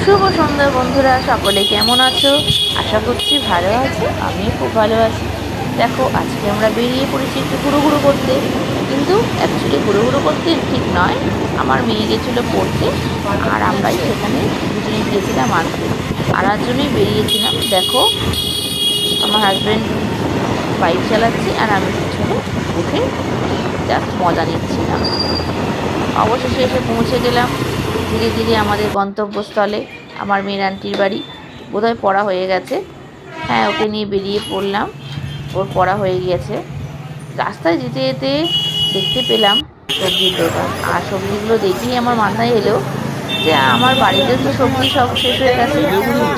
শুভ সন্ধ্যা বন্ধুরা, সকলে কেমন আছো? আশা করছি ভালো আছো। আমিও খুব ভালো আছি। দেখো, আজকে আমরা বেরিয়ে পড়েছি একটু ঘুরুঘুরু করতে, কিন্তু অ্যাকচুয়ালি ঘুরুঘুরু করতে ঠিক নয়। আমার মেয়ে গেছিলো পড়তে, আর আমরাই সেখানে দুজনে গিয়েছিলাম আনতে। আর জন্যই বেরিয়েছিলাম। দেখো, আমার হাজব্যান্ড বাইক চালাচ্ছে আর আমি পিছনে উঠে জাস্ট মজা নিচ্ছিলাম। অবশেষে এসে পৌঁছে গেলাম ধীরে ধীরে আমাদের গন্তব্যস্থলে। আমার মেয়ের আন্টির বাড়ি। বোধহয় পড়া হয়ে গেছে। হ্যাঁ, ওকে নিয়ে বেরিয়ে পড়লাম। ওর পড়া হয়ে গিয়েছে। রাস্তায় যেতে যেতে দেখতে পেলাম সবজির দোকান, আর সবজিগুলো দেখেই আমার মাথায় এলো যে আমার বাড়িতে তো সবজি সব শেষ হয়ে গেছে।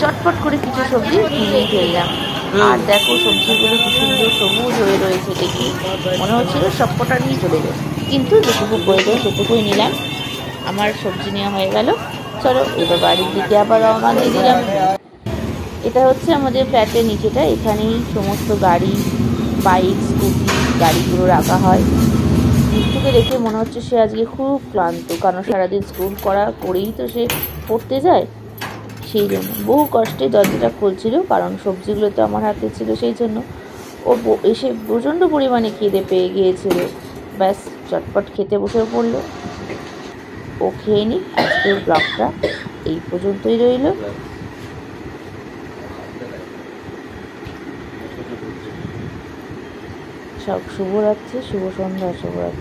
চটপট করে কিছু সবজি কিনেই ফেললাম। আর দেখো, সবজিগুলো কি সুন্দর সবুজ হয়ে রয়েছে, দেখি মনে হচ্ছিল সবকটা নিয়ে চলে যায়, কিন্তু যেটুকু প্রয়োজন সেটুকুই নিলাম। আমার সবজি নেওয়া হয়ে গেল। চলো এবার বাড়ির দিকে আবার রওনা দিয়ে দিলাম। এটা হচ্ছে আমাদের ফ্ল্যাটের নিচেটা। এখানেই সমস্ত গাড়ি, বাইক, স্কুটি, গাড়িগুলো রাখা হয়। মিষ্টিকে দেখে মনে হচ্ছে সে আজকে খুব ক্লান্ত, কারণ সারাদিন স্কুল করেই তো সে পড়তে যায়। সেই জন্য বহু কষ্টে দরজাটা খুলছিল, কারণ সবজিগুলো তো আমার হাতে ছিল। সেই জন্য ও এসে প্রচণ্ড পরিমাণে খিদে পেয়ে গিয়েছিল। ব্যাস, চটপট খেতে বসে পড়লো। ও খেয়ে নিক। আজকের ব্লগটা এই পর্যন্তই রইল। সব শুভরাত্রি, শুভ সন্ধ্যা, শুভরাত্রি।